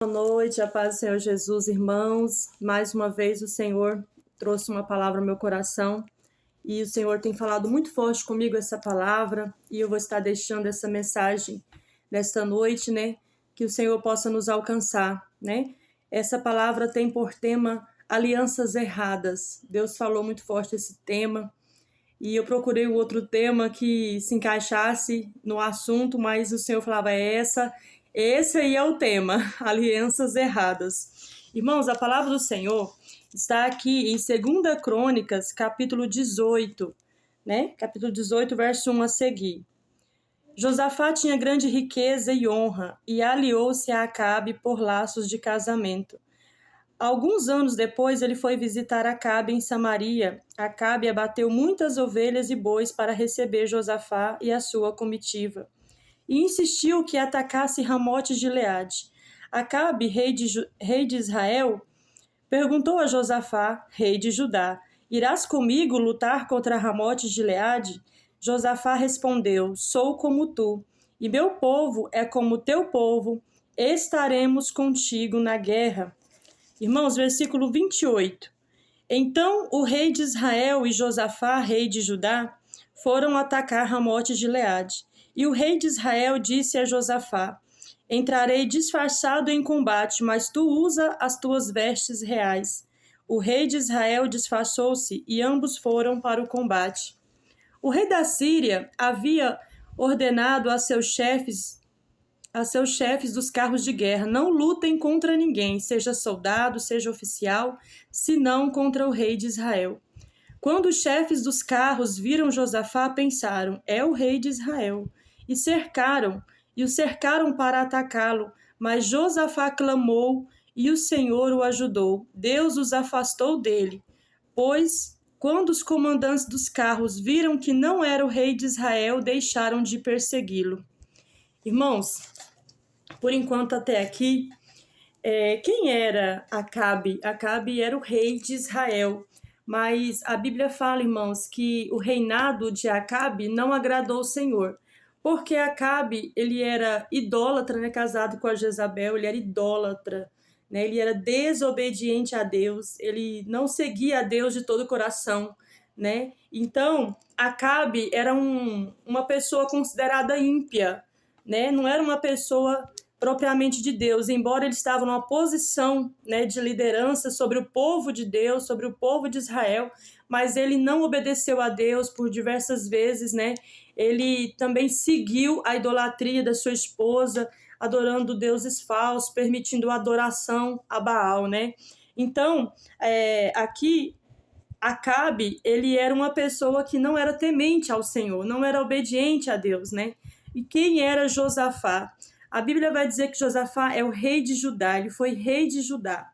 Boa noite, a paz do Senhor Jesus, irmãos. Mais uma vez o Senhor trouxe uma palavra ao meu coração e o Senhor tem falado muito forte comigo essa palavra e eu vou estar deixando essa mensagem nesta noite, né? Que o Senhor possa nos alcançar, né? Essa palavra tem por tema alianças erradas. Deus falou muito forte esse tema e eu procurei um outro tema que se encaixasse no assunto, mas o Senhor falava, esse aí é o tema, alianças erradas. Irmãos, a palavra do Senhor está aqui em 2 Crônicas, capítulo 18, né? Capítulo 18, verso 1 a seguir. Josafá tinha grande riqueza e honra, e aliou-se a Acabe por laços de casamento. Alguns anos depois, ele foi visitar Acabe em Samaria. Acabe abateu muitas ovelhas e bois para receber Josafá e a sua comitiva, e insistiu que atacasse Ramote de Gileade. Acabe, rei de Israel, perguntou a Josafá, rei de Judá: Irás comigo lutar contra Ramote de Gileade? Josafá respondeu: Sou como tu, e meu povo é como teu povo, estaremos contigo na guerra. Irmãos, versículo 28. Então o rei de Israel e Josafá, rei de Judá, foram atacar Ramote de Gileade. E o rei de Israel disse a Josafá: Entrarei disfarçado em combate, mas tu usa as tuas vestes reais. O rei de Israel disfarçou-se e ambos foram para o combate. O rei da Síria havia ordenado a seus chefes dos carros de guerra: não lutem contra ninguém, seja soldado, seja oficial, senão contra o rei de Israel. Quando os chefes dos carros viram Josafá, pensaram: é o rei de Israel. E o cercaram para atacá-lo. Mas Josafá clamou e o Senhor o ajudou. Deus os afastou dele. Pois, quando os comandantes dos carros viram que não era o rei de Israel, deixaram de persegui-lo. Irmãos, por enquanto até aqui, quem era Acabe? Acabe era o rei de Israel. Mas a Bíblia fala, irmãos, que o reinado de Acabe não agradou o Senhor. Porque Acabe, ele era idólatra, né, casado com a Jezabel, ele era idólatra, né, ele era desobediente a Deus, ele não seguia a Deus de todo o coração, né? Então, Acabe era uma pessoa considerada ímpia, né? Não era uma pessoa propriamente de Deus, embora ele estava numa posição, né, de liderança sobre o povo de Deus, sobre o povo de Israel, mas ele não obedeceu a Deus por diversas vezes, né? Ele também seguiu a idolatria da sua esposa, adorando deuses falsos, permitindo a adoração a Baal, né? Então, aqui, Acabe, ele era uma pessoa que não era temente ao Senhor, não era obediente a Deus, né? E quem era Josafá? A Bíblia vai dizer que Josafá é o rei de Judá, ele foi rei de Judá.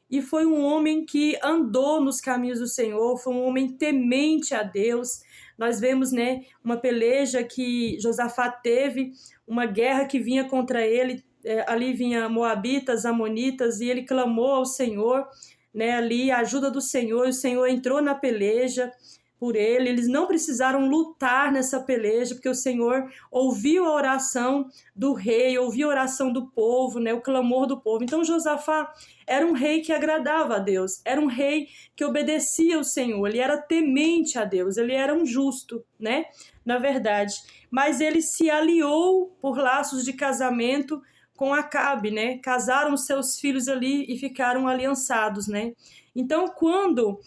E foi um homem que andou nos caminhos do Senhor, foi um homem temente a Deus. Nós vemos, né, uma peleja que Josafá teve, uma guerra que vinha contra ele, ali vinha Moabitas, Amonitas, e ele clamou ao Senhor, né, ali a ajuda do Senhor, e o Senhor entrou na peleja por ele. Eles não precisaram lutar nessa peleja, porque o Senhor ouviu a oração do rei, ouviu a oração do povo, né, o clamor do povo. Então Josafá era um rei que agradava a Deus, era um rei que obedecia ao Senhor, ele era temente a Deus, ele era um justo, né, na verdade. Mas ele se aliou por laços de casamento com Acabe, né? Casaram seus filhos ali e ficaram aliançados, né? Então, quando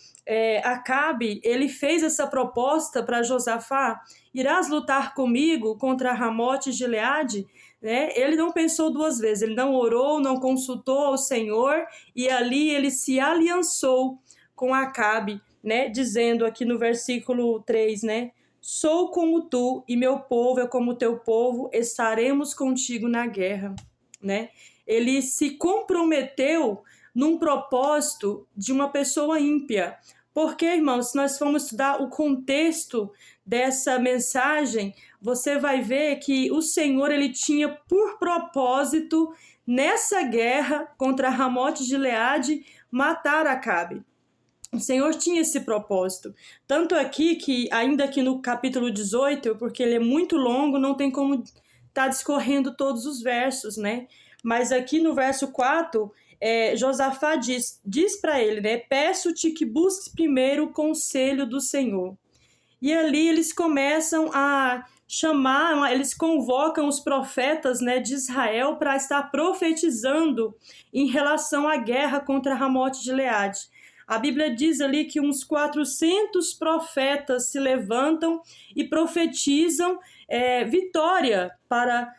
Acabe, ele fez essa proposta para Josafá: irás lutar comigo contra Ramote de Gileade? Né? Ele não pensou duas vezes, ele não orou, não consultou ao Senhor, e ali ele se aliançou com Acabe, né? Dizendo aqui no versículo 3, né? Sou como tu e meu povo é como teu povo, estaremos contigo na guerra, né? Ele se comprometeu num propósito de uma pessoa ímpia. Porque, irmãos, se nós formos estudar o contexto dessa mensagem, você vai ver que o Senhor, ele tinha por propósito, nessa guerra contra Ramote de Gileade, matar Acabe. O Senhor tinha esse propósito. Tanto aqui que, ainda aqui no capítulo 18, porque ele é muito longo, não tem como estar discorrendo todos os versos, né? Mas aqui no verso 4, Josafá diz para ele, né? Peço-te que busques primeiro o conselho do Senhor. E ali eles começam a chamar, eles convocam os profetas, né, de Israel para estar profetizando em relação à guerra contra Ramote de Gileade. A Bíblia diz ali que uns 400 profetas se levantam e profetizam vitória para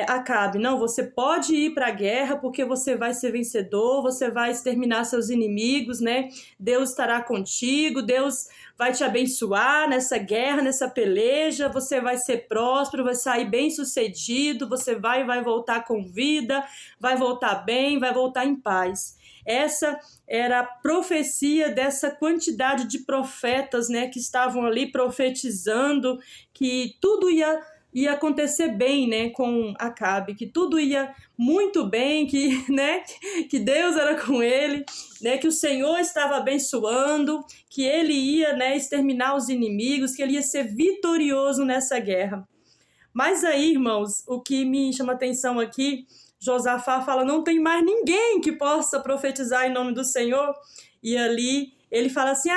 Acabe. Não, você pode ir para a guerra porque você vai ser vencedor, você vai exterminar seus inimigos, né? Deus estará contigo, Deus vai te abençoar nessa guerra, nessa peleja, você vai ser próspero, vai sair bem sucedido, você vai voltar com vida, vai voltar bem, vai voltar em paz. Essa era a profecia dessa quantidade de profetas, né, que estavam ali profetizando que tudo ia acontecer bem, né, com Acabe, que tudo ia muito bem, que Deus era com ele, né, que o Senhor estava abençoando, que ele ia, né, exterminar os inimigos, que ele ia ser vitorioso nessa guerra. Mas aí, irmãos, o que me chama atenção aqui, Josafá fala, não tem mais ninguém que possa profetizar em nome do Senhor. E ali ele fala assim,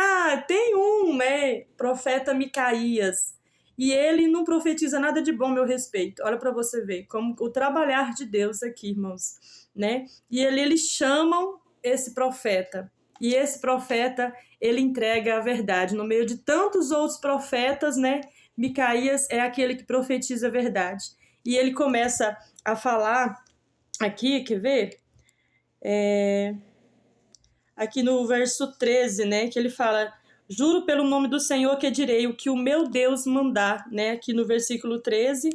tem um, né, profeta Micaías. E ele não profetiza nada de bom a meu respeito. Olha para você ver como o trabalhar de Deus aqui, irmãos, né? E eles chamam esse profeta. E esse profeta, ele entrega a verdade. No meio de tantos outros profetas, né? Micaías é aquele que profetiza a verdade. E ele começa a falar aqui, quer ver? Aqui no verso 13, né? Que ele fala... Juro pelo nome do Senhor que direi o que o meu Deus mandar, né? Aqui no versículo 13.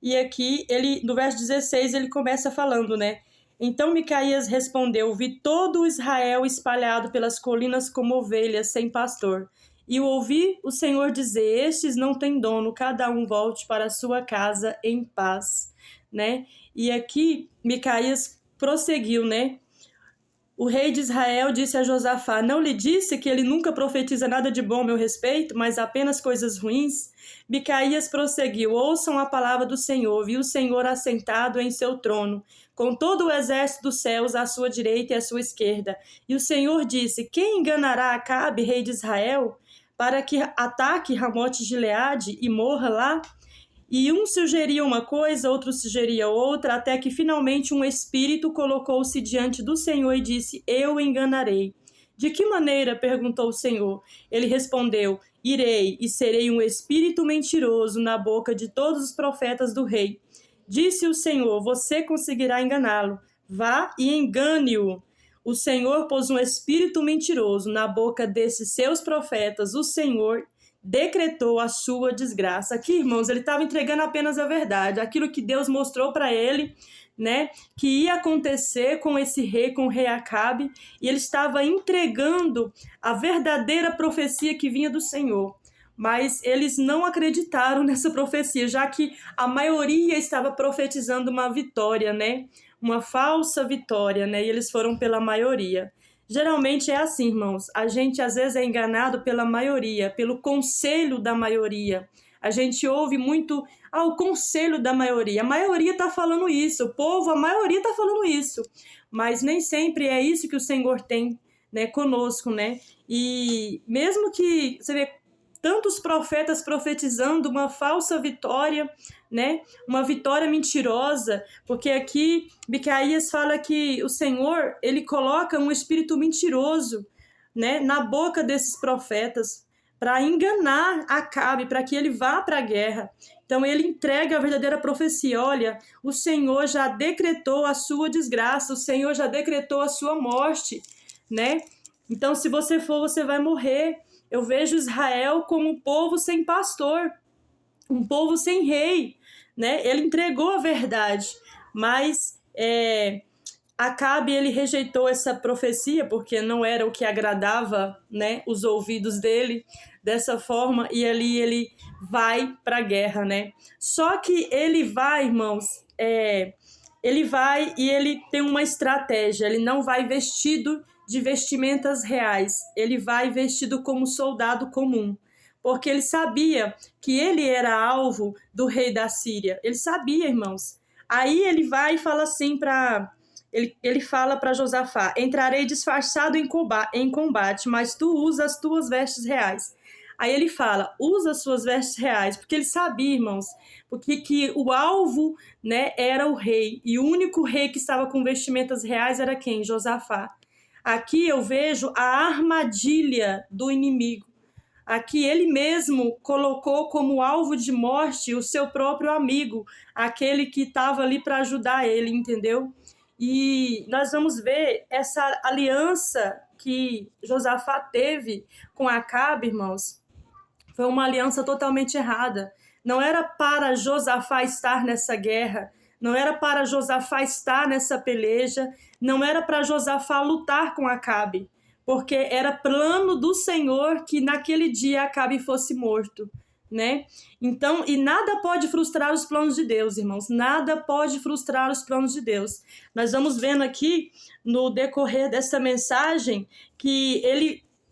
E aqui, no verso 16, ele começa falando, né? Então Micaías respondeu, vi todo o Israel espalhado pelas colinas como ovelhas sem pastor. E ouvi o Senhor dizer, estes não têm dono, cada um volte para a sua casa em paz, né? E aqui Micaías prosseguiu, né? O rei de Israel disse a Josafá, não lhe disse que ele nunca profetiza nada de bom a meu respeito, mas apenas coisas ruins? Micaías prosseguiu, ouçam a palavra do Senhor, viu o Senhor assentado em seu trono, com todo o exército dos céus à sua direita e à sua esquerda. E o Senhor disse, quem enganará Acabe, rei de Israel, para que ataque Ramote de Gileade e morra lá? E um sugeria uma coisa, outro sugeria outra, até que finalmente um espírito colocou-se diante do Senhor e disse, eu enganarei. De que maneira? Perguntou o Senhor. Ele respondeu, irei e serei um espírito mentiroso na boca de todos os profetas do rei. Disse o Senhor, você conseguirá enganá-lo. Vá e engane-o. O Senhor pôs um espírito mentiroso na boca desses seus profetas. O Senhor decretou a sua desgraça. Aqui, irmãos, ele estava entregando apenas a verdade, aquilo que Deus mostrou para ele, né, que ia acontecer com esse rei, com o rei Acabe, e ele estava entregando a verdadeira profecia que vinha do Senhor. Mas eles não acreditaram nessa profecia, já que a maioria estava profetizando uma vitória, né, uma falsa vitória, né, e eles foram pela maioria. Geralmente é assim, irmãos, a gente às vezes é enganado pela maioria, pelo conselho da maioria. A gente ouve muito, o conselho da maioria. A maioria está falando isso, o povo, a maioria está falando isso. Mas nem sempre é isso que o Senhor tem, né, conosco, né? E mesmo que, você vê, tantos profetas profetizando uma falsa vitória, né? Uma vitória mentirosa, porque aqui Micaías fala que o Senhor, ele coloca um espírito mentiroso, né, na boca desses profetas para enganar Acabe, para que ele vá para a guerra. Então ele entrega a verdadeira profecia. Olha, o Senhor já decretou a sua desgraça, o Senhor já decretou a sua morte, né? Então se você for, você vai morrer. Eu vejo Israel como um povo sem pastor, um povo sem rei, né? Ele entregou a verdade, mas Acabe, ele rejeitou essa profecia porque não era o que agradava, né, os ouvidos dele dessa forma, e ali ele vai para a guerra, né? Só que ele vai, irmãos, ele vai e ele tem uma estratégia, ele não vai vestido de vestimentas reais, ele vai vestido como soldado comum, porque ele sabia que ele era alvo do rei da Síria. Ele sabia, irmãos. Aí ele vai e fala assim ele fala para Josafá: entrarei disfarçado em combate, mas tu usa as tuas vestes reais. Aí ele fala: usa as suas vestes reais, porque ele sabia, irmãos, porque que o alvo, né, era o rei, e o único rei que estava com vestimentas reais era quem? Josafá. Aqui eu vejo a armadilha do inimigo. Aqui ele mesmo colocou como alvo de morte o seu próprio amigo, aquele que estava ali para ajudar ele, entendeu? E nós vamos ver essa aliança que Josafá teve com Acabe, irmãos, foi uma aliança totalmente errada. Não era para Josafá estar nessa guerra, não era para Josafá estar nessa peleja, não era para Josafá lutar com Acabe, porque era plano do Senhor que naquele dia Acabe fosse morto, né? Então, e nada pode frustrar os planos de Deus, irmãos, nada pode frustrar os planos de Deus. Nós vamos vendo aqui no decorrer dessa mensagem que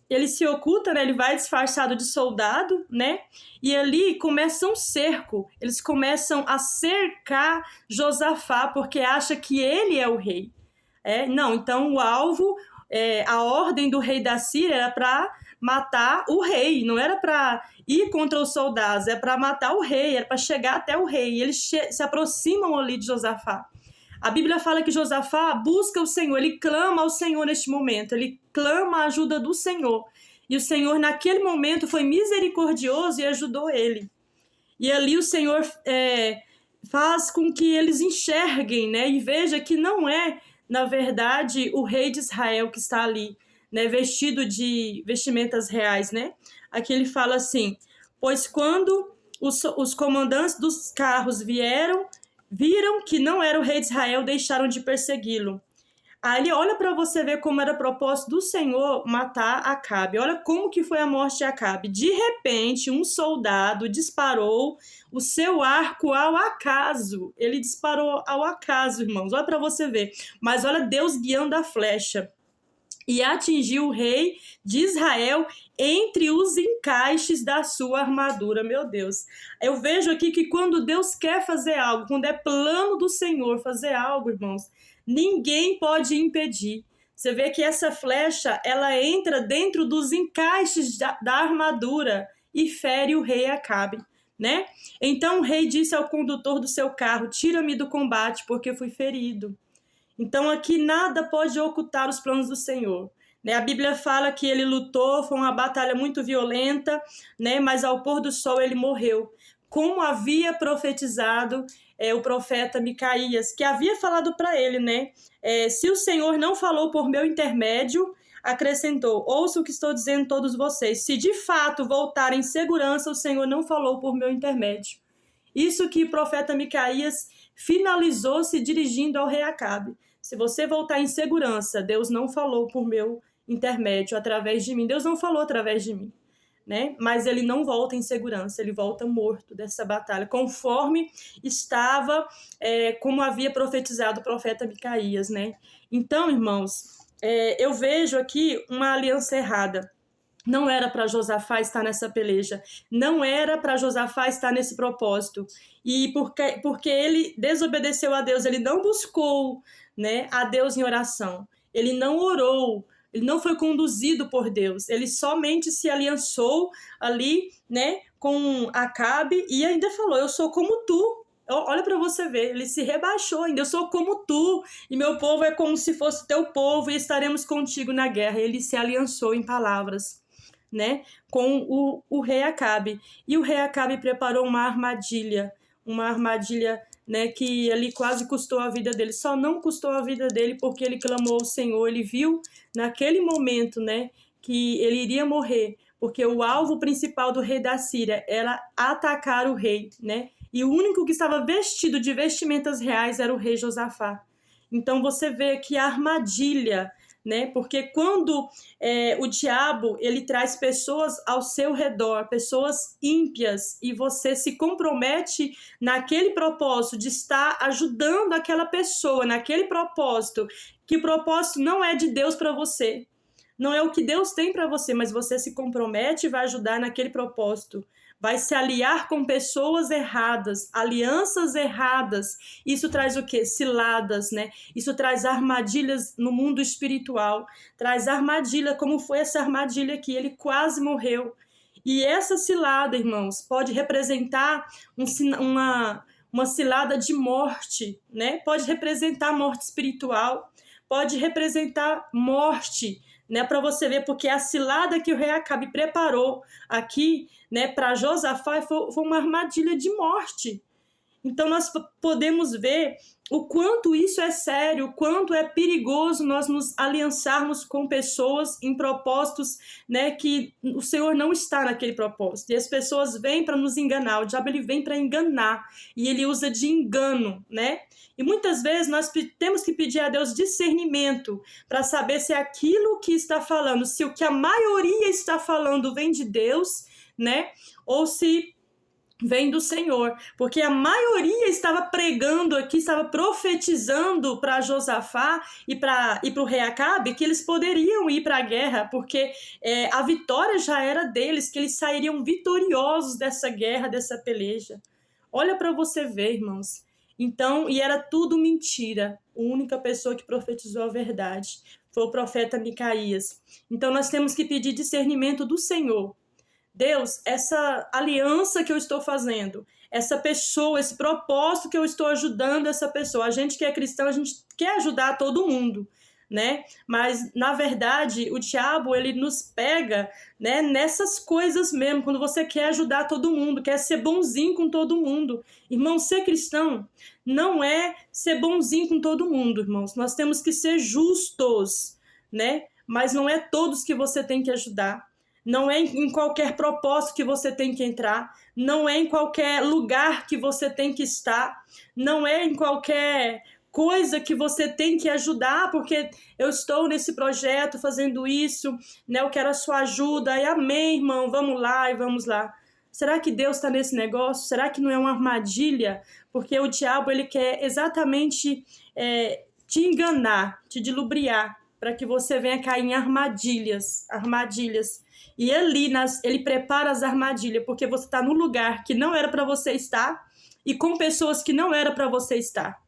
ele se oculta, né? Ele vai disfarçado de soldado, né? E ali começa um cerco. Eles começam a cercar Josafá porque acha que ele é o rei. Não, então o alvo, a ordem do rei da Síria era para matar o rei, não era para ir contra os soldados, é para matar o rei, era para chegar até o rei. E eles se aproximam ali de Josafá. A Bíblia fala que Josafá busca o Senhor, ele clama ao Senhor neste momento, ele clama a ajuda do Senhor. E o Senhor, naquele momento, foi misericordioso e ajudou ele. E ali o Senhor faz com que eles enxerguem, né? E veja que não é, na verdade, o rei de Israel que está ali, né? Vestido de vestimentas reais, né? Aqui ele fala assim: pois quando os comandantes dos carros viram que não era o rei de Israel, deixaram de persegui-lo. Aí olha para você ver como era o propósito do Senhor matar Acabe. Olha como que foi a morte de Acabe. De repente, um soldado disparou o seu arco ao acaso. Ele disparou ao acaso, irmãos. Olha para você ver. Mas olha Deus guiando a flecha. E atingiu o rei de Israel entre os encaixes da sua armadura. Meu Deus. Eu vejo aqui que quando Deus quer fazer algo, quando é plano do Senhor fazer algo, irmãos, ninguém pode impedir. Você vê que essa flecha, ela entra dentro dos encaixes da armadura e fere o rei Acabe, né? Então o rei disse ao condutor do seu carro: tira-me do combate, porque fui ferido. Então aqui nada pode ocultar os planos do Senhor. Né? A Bíblia fala que ele lutou, foi uma batalha muito violenta, né? Mas ao pôr do sol ele morreu. Como havia profetizado o profeta Micaías, que havia falado para ele, né? Se o Senhor não falou por meu intermédio, acrescentou: ouça o que estou dizendo todos vocês. Se de fato voltar em segurança, o Senhor não falou por meu intermédio. Isso que o profeta Micaías finalizou se dirigindo ao rei Acabe. Se você voltar em segurança, Deus não falou por meu intermédio, através de mim. Deus não falou através de mim, né? Mas ele não volta em segurança, ele volta morto dessa batalha, conforme estava, como havia profetizado o profeta Micaías, né? Então, irmãos, eu vejo aqui uma aliança errada. Não era para Josafá estar nessa peleja, não era para Josafá estar nesse propósito. E porque ele desobedeceu a Deus, ele não buscou, né, a Deus em oração, ele não orou, ele não foi conduzido por Deus, ele somente se aliançou ali, né, com Acabe e ainda falou: eu sou como tu. Olha para você ver, ele se rebaixou ainda: eu sou como tu, e meu povo é como se fosse teu povo, e estaremos contigo na guerra. Ele se aliançou em palavras, né, com o rei Acabe. E o rei Acabe preparou uma armadilha, né, que ali quase custou a vida dele. Só não custou a vida dele porque ele clamou ao Senhor. Ele viu naquele momento, né, que ele iria morrer, porque o alvo principal do rei da Síria era atacar o rei, né? E o único que estava vestido de vestimentas reais era o rei Josafá. Então você vê que a armadilha, né? Porque quando o diabo ele traz pessoas ao seu redor, pessoas ímpias, e você se compromete naquele propósito de estar ajudando aquela pessoa, naquele propósito, que o propósito não é de Deus para você, não é o que Deus tem para você, mas você se compromete e vai ajudar naquele propósito. vai se aliar com pessoas erradas, alianças erradas. Isso traz o quê? Ciladas, né? Isso traz armadilhas no mundo espiritual, traz armadilha, como foi essa armadilha aqui, ele quase morreu. E essa cilada, irmãos, pode representar uma cilada de morte, né? Pode representar morte espiritual, pode representar morte, né? Para você ver, porque a cilada que o rei Acabe preparou aqui, né, para Josafá foi uma armadilha de morte. Então nós podemos ver o quanto isso é sério, o quanto é perigoso nós nos aliançarmos com pessoas em propósitos, né, que o Senhor não está naquele propósito. E as pessoas vêm para nos enganar, o diabo ele vem para enganar e ele usa de engano, né? E muitas vezes nós temos que pedir a Deus discernimento para saber se aquilo que está falando, se o que a maioria está falando vem de Deus, né? Ou se vem do Senhor, porque a maioria estava pregando aqui, estava profetizando para Josafá e para o rei Acabe que eles poderiam ir para a guerra, porque a vitória já era deles, que eles sairiam vitoriosos dessa guerra, dessa peleja. Olha para você ver, irmãos. Então, e era tudo mentira. A única pessoa que profetizou a verdade foi o profeta Micaías. Então, nós temos que pedir discernimento do Senhor. Deus, essa aliança que eu estou fazendo, essa pessoa, esse propósito que eu estou ajudando essa pessoa. A gente que é cristão, a gente quer ajudar todo mundo, né? Mas, na verdade, o diabo, ele nos pega, né, nessas coisas mesmo, quando você quer ajudar todo mundo, quer ser bonzinho com todo mundo. Irmão, ser cristão não é ser bonzinho com todo mundo, irmãos. Nós temos que ser justos, né? Mas não é todos que você tem que ajudar. Não é em qualquer propósito que você tem que entrar, não é em qualquer lugar que você tem que estar, não é em qualquer coisa que você tem que ajudar, porque eu estou nesse projeto fazendo isso, né? Eu quero a sua ajuda, e amém, irmão, vamos lá e vamos lá. Será que Deus está nesse negócio? Será que não é uma armadilha? Porque o diabo, ele quer exatamente te enganar, te dilubriar, para que você venha cair em armadilhas. E ali ele prepara as armadilhas, porque você está num lugar que não era para você estar e com pessoas que não era para você estar.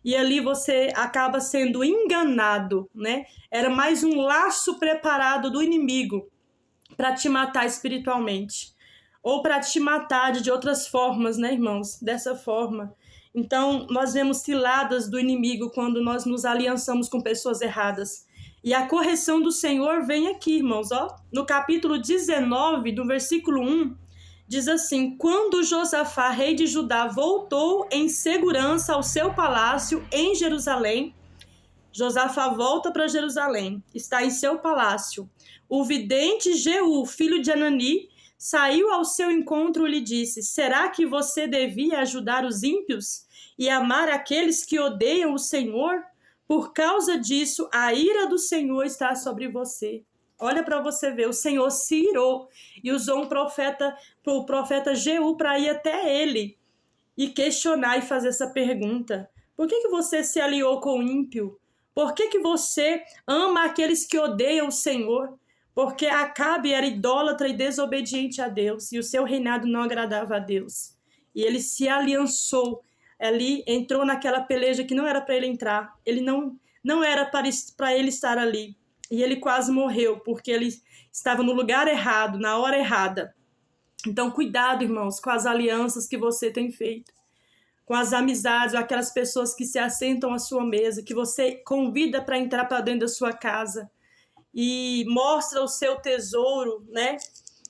E ali você acaba sendo enganado, né? Era mais um laço preparado do inimigo para te matar espiritualmente. Ou para te matar de outras formas, né, irmãos? Dessa forma. Então, nós vemos ciladas do inimigo quando nós nos aliançamos com pessoas erradas. E a correção do Senhor vem aqui, irmãos, ó, no capítulo 19, do versículo 1, diz assim: quando Josafá, rei de Judá, voltou em segurança ao seu palácio em Jerusalém, Josafá volta para Jerusalém, está em seu palácio. O vidente Jeú, filho de Anani, saiu ao seu encontro e lhe disse: será que você devia ajudar os ímpios e amar aqueles que odeiam o Senhor? Por causa disso, a ira do Senhor está sobre você. Olha para você ver, o Senhor se irou e usou o profeta Jeú para ir até ele e questionar e fazer essa pergunta. Por que você se aliou com o ímpio? Por que você ama aqueles que odeiam o Senhor? Porque Acabe era idólatra e desobediente a Deus, e o seu reinado não agradava a Deus. E ele se aliançou, ali entrou naquela peleja que não era para ele entrar, ele não era para ele estar ali. E ele quase morreu, porque ele estava no lugar errado, na hora errada. Então, cuidado, irmãos, com as alianças que você tem feito, com as amizades, ou aquelas pessoas que se assentam à sua mesa, que você convida para entrar para dentro da sua casa e mostra o seu tesouro, né?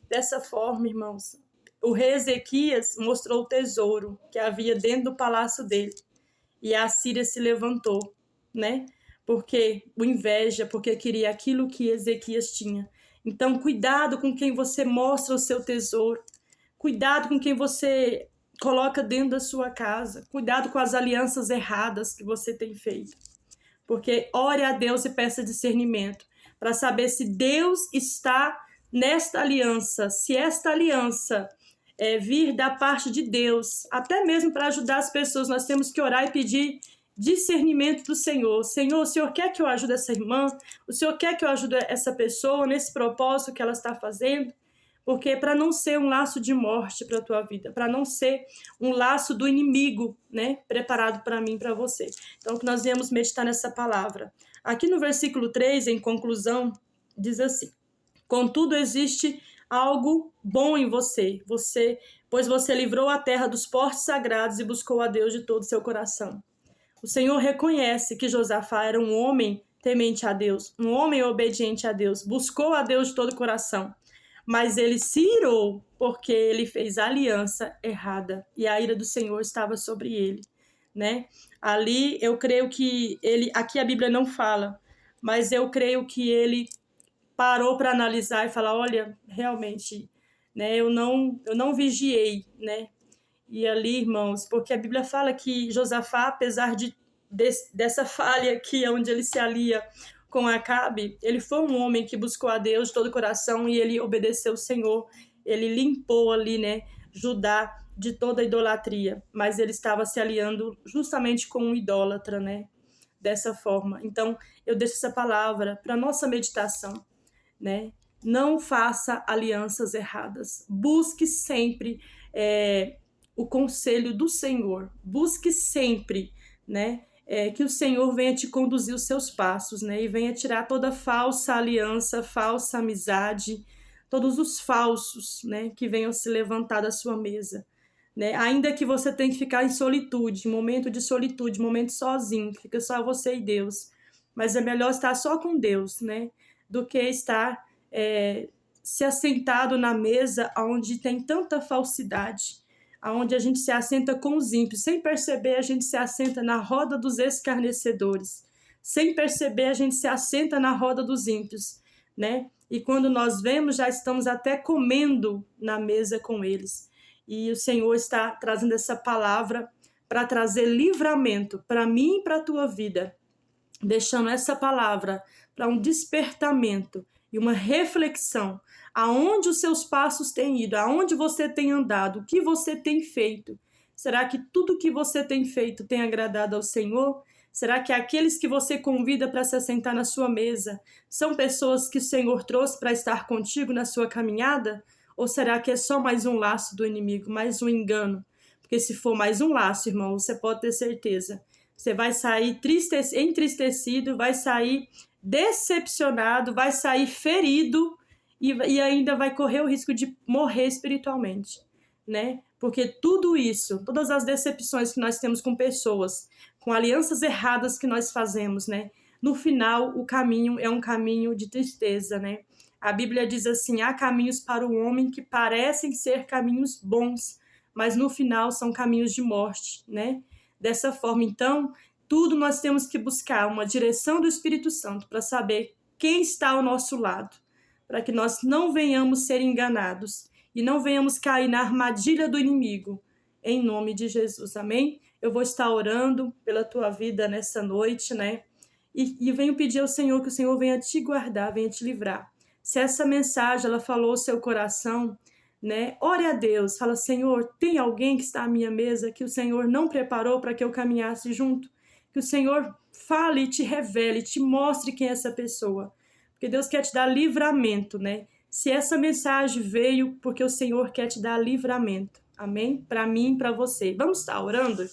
Dessa forma, irmãos. O rei Ezequias mostrou o tesouro que havia dentro do palácio dele. E a Síria se levantou, né? Porque o inveja, porque queria aquilo que Ezequias tinha. Então, cuidado com quem você mostra o seu tesouro. Cuidado com quem você coloca dentro da sua casa. Cuidado com as alianças erradas que você tem feito. Porque ore a Deus e peça discernimento para saber se Deus está nesta aliança, se esta aliança vir da parte de Deus, até mesmo para ajudar as pessoas, nós temos que orar e pedir discernimento do Senhor. Senhor, o Senhor quer que eu ajude essa irmã? O Senhor quer que eu ajude essa pessoa nesse propósito que ela está fazendo? porque para não ser um laço de morte para a tua vida, para não ser um laço do inimigo, né, preparado para mim e para você. Então, que nós viemos meditar nessa palavra. Aqui no versículo 3, em conclusão, diz assim: contudo, existe algo bom em você, pois você livrou a terra dos portos sagrados e buscou a Deus de todo o seu coração. O Senhor reconhece que Josafá era um homem temente a Deus, um homem obediente a Deus, buscou a Deus de todo o coração. Mas ele se irou porque ele fez aliança errada e a ira do Senhor estava sobre ele, né? Ali eu creio que ele, aqui a Bíblia não fala, mas eu creio que ele parou para analisar e falar, olha, realmente, né, eu não vigiei, né? E ali, irmãos, porque a Bíblia fala que Josafá, apesar dessa falha aqui, onde ele se alia com Acabe, ele foi um homem que buscou a Deus de todo o coração e ele obedeceu o Senhor. Ele limpou ali, né, Judá de toda a idolatria, mas ele estava se aliando justamente com um idólatra, né, dessa forma. Então, eu deixo essa palavra para nossa meditação, né? Não faça alianças erradas. Busque sempre o conselho do Senhor. Busque sempre, né? Que o Senhor venha te conduzir os seus passos, né? E venha tirar toda falsa aliança, falsa amizade, todos os falsos, né? Que venham se levantar da sua mesa, né? Ainda que você tenha que ficar em solitude, momento de solitude, momento sozinho, que fica só você e Deus. Mas é melhor estar só com Deus, né? Do que estar se assentado na mesa onde tem tanta falsidade, onde a gente se assenta com os ímpios. Sem perceber, a gente se assenta na roda dos escarnecedores. Sem perceber, a gente se assenta na roda dos ímpios, né? E quando nós vemos, já estamos até comendo na mesa com eles. E o Senhor está trazendo essa palavra para trazer livramento para mim e para a tua vida, deixando essa palavra para um despertamento e uma reflexão, aonde os seus passos têm ido, aonde você tem andado, o que você tem feito. Será que tudo que você tem feito tem agradado ao Senhor? Será que aqueles que você convida para se assentar na sua mesa são pessoas que o Senhor trouxe para estar contigo na sua caminhada? Ou será que é só mais um laço do inimigo, mais um engano? Porque se for mais um laço, irmão, você pode ter certeza. Você vai sair entristecido, vai sair decepcionado, vai sair ferido e ainda vai correr o risco de morrer espiritualmente, né? Porque tudo isso, todas as decepções que nós temos com pessoas, com alianças erradas que nós fazemos, né? No final, o caminho é um caminho de tristeza, né? A Bíblia diz assim, há caminhos para o homem que parecem ser caminhos bons, mas no final são caminhos de morte, né? Dessa forma, então, tudo nós temos que buscar uma direção do Espírito Santo para saber quem está ao nosso lado, para que nós não venhamos ser enganados e não venhamos cair na armadilha do inimigo, em nome de Jesus, amém? Eu vou estar orando pela tua vida nessa noite, né? E venho pedir ao Senhor que o Senhor venha te guardar, venha te livrar. Se essa mensagem, ela falou ao seu coração, né? Ore a Deus, fala, Senhor, tem alguém que está à minha mesa que o Senhor não preparou para que eu caminhasse junto? Que o Senhor fale, te revele, te mostre quem é essa pessoa. Porque Deus quer te dar livramento, né? Se essa mensagem veio, porque o Senhor quer te dar livramento. Amém? Para mim e para você. Vamos estar orando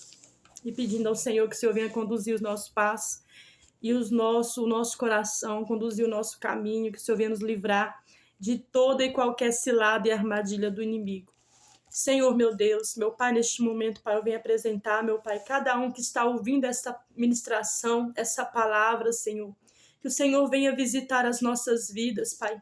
e pedindo ao Senhor que o Senhor venha conduzir os nossos passos e o nosso coração, conduzir o nosso caminho, que o Senhor venha nos livrar de toda e qualquer cilada e armadilha do inimigo. Senhor, meu Deus, meu Pai, neste momento, Pai, eu venho apresentar, meu Pai, cada um que está ouvindo essa ministração, essa palavra, Senhor. Que o Senhor venha visitar as nossas vidas, Pai.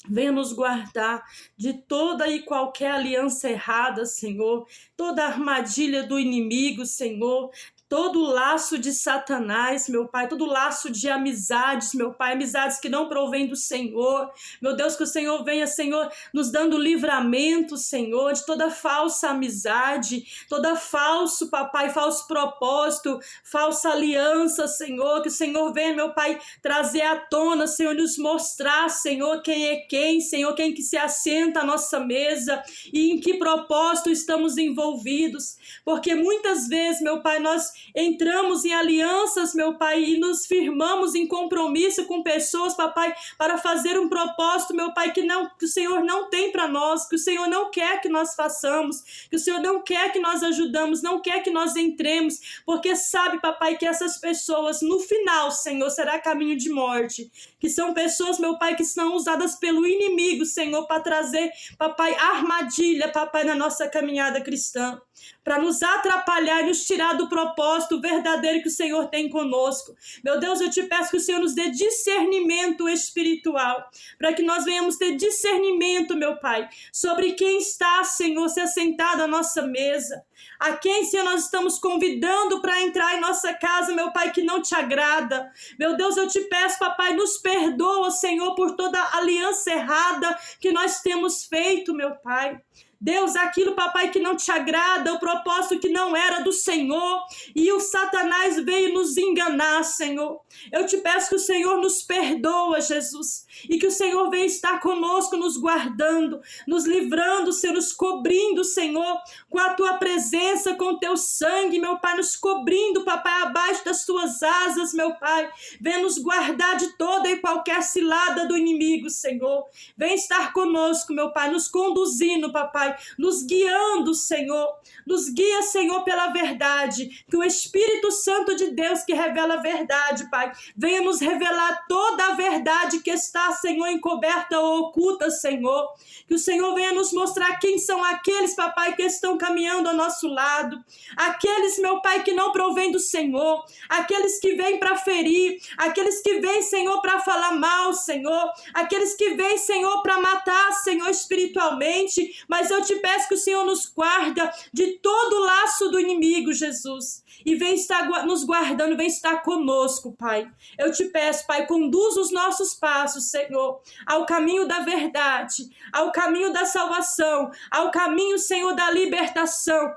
Venha nos guardar de toda e qualquer aliança errada, Senhor. Toda armadilha do inimigo, Senhor. Todo laço de Satanás, meu Pai, todo laço de amizades, meu Pai, amizades que não provêm do Senhor. Meu Deus, que o Senhor venha, Senhor, nos dando livramento, Senhor, de toda falsa amizade, toda falso, papai, falso propósito, falsa aliança, Senhor. Que o Senhor venha, meu Pai, trazer à tona, Senhor, nos mostrar, Senhor, quem é quem, Senhor, quem que se assenta à nossa mesa e em que propósito estamos envolvidos. Porque muitas vezes, meu Pai, nós entramos em alianças, meu Pai, e nos firmamos em compromisso com pessoas, papai, para fazer um propósito, meu Pai, que o Senhor não tem para nós, que o Senhor não quer que nós façamos, que o Senhor não quer que nós ajudamos, não quer que nós entremos, porque sabe, papai, que essas pessoas, no final, Senhor, será caminho de morte, que são pessoas, meu Pai, que são usadas pelo inimigo, Senhor, para trazer, papai, armadilha, papai, na nossa caminhada cristã, para nos atrapalhar e nos tirar do propósito verdadeiro que o Senhor tem conosco. Meu Deus, eu te peço que o Senhor nos dê discernimento espiritual, para que nós venhamos ter discernimento, meu Pai, sobre quem está, Senhor, se assentado à nossa mesa, a quem, Senhor, nós estamos convidando para entrar em nossa casa, meu Pai, que não te agrada. Meu Deus, eu te peço, papai, nos perdoa, Senhor, por toda a aliança errada que nós temos feito, meu Pai. Deus, aquilo, papai, que não te agrada, o propósito que não era do Senhor, e o Satanás veio nos enganar, Senhor. Eu te peço que o Senhor nos perdoa, Jesus, e que o Senhor venha estar conosco, nos guardando, nos livrando, Senhor, nos cobrindo, Senhor, com a tua presença, com o teu sangue, meu Pai, nos cobrindo, papai, abaixo das tuas asas, meu Pai. Venha nos guardar de toda e qualquer cilada do inimigo, Senhor. Venha estar conosco, meu Pai, nos conduzindo, papai, nos guiando, Senhor. Nos guia, Senhor, pela verdade. Que o Espírito Santo de Deus, que revela a verdade, Pai, venha nos revelar toda a verdade que está, Senhor, encoberta ou oculta, Senhor. Que o Senhor venha nos mostrar quem são aqueles, papai, que estão caminhando ao nosso lado. Aqueles, meu Pai, que não provém do Senhor. Aqueles que vêm para ferir. Aqueles que vêm, Senhor, para falar mal, Senhor. Aqueles que vêm, Senhor, para matar, Senhor, espiritualmente. Mas eu te peço que o Senhor nos guarda de todo o laço do inimigo, Jesus. E vem estar nos guardando, vem estar conosco, Pai. Eu te peço, Pai, conduz os nossos passos, Senhor, ao caminho da verdade, ao caminho da salvação, ao caminho, Senhor, da libertação,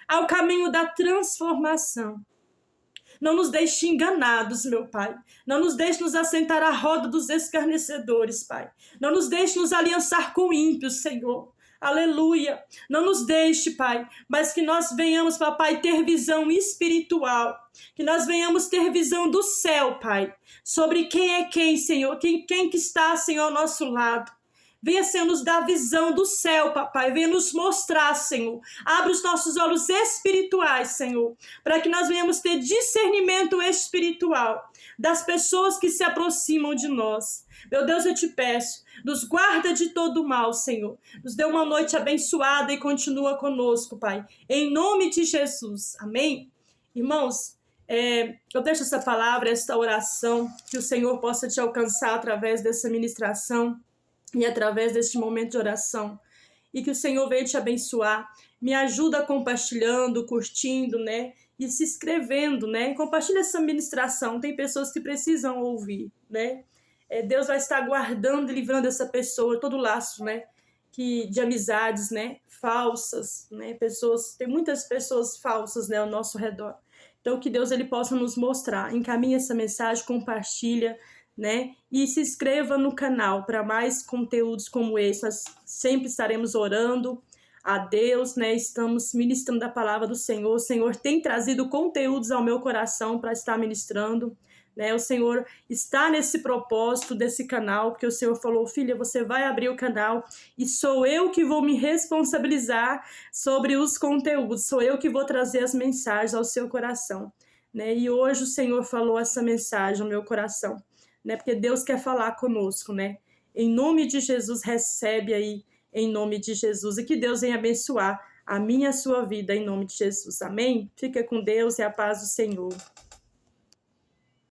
ao caminho da transformação. Não nos deixe enganados, meu Pai. Não nos deixe nos assentar à roda dos escarnecedores, Pai. Não nos deixe nos aliançar com ímpios, Senhor. Aleluia. Não nos deixe, Pai, mas que nós venhamos, papai, ter visão espiritual. Que nós venhamos ter visão do céu, Pai, sobre quem é quem, Senhor. Quem que está, Senhor, ao nosso lado. Venha, Senhor, nos dar visão do céu, papai. Venha nos mostrar, Senhor. Abre os nossos olhos espirituais, Senhor, para que nós venhamos ter discernimento espiritual das pessoas que se aproximam de nós. Meu Deus, eu te peço, nos guarda de todo o mal, Senhor. Nos dê uma noite abençoada e continua conosco, Pai. Em nome de Jesus. Amém? Irmãos, eu deixo essa palavra, esta oração, que o Senhor possa te alcançar através dessa ministração e através deste momento de oração, e que o Senhor venha te abençoar. Me ajuda compartilhando, curtindo, né, e se inscrevendo, né, e compartilha essa ministração. Tem pessoas que precisam ouvir, né. Deus vai estar guardando e livrando essa pessoa, todo o laço, né, de amizades, né, falsas, né, tem muitas pessoas falsas, né, ao nosso redor. Então que Deus ele possa nos mostrar. Encaminhe essa mensagem, compartilha, né? E se inscreva no canal para mais conteúdos como esse. Nós sempre estaremos orando a Deus, né? Estamos ministrando a palavra do Senhor. O Senhor tem trazido conteúdos ao meu coração para estar ministrando, né? O Senhor está nesse propósito desse canal, porque o Senhor falou: filha, você vai abrir o canal e sou eu que vou me responsabilizar sobre os conteúdos, sou eu que vou trazer as mensagens ao seu coração, né? E hoje o Senhor falou essa mensagem ao meu coração, né? Porque Deus quer falar conosco, né? Em nome de Jesus, recebe aí, em nome de Jesus. E que Deus venha abençoar a minha e a sua vida, em nome de Jesus. Amém? Fica com Deus e a paz do Senhor.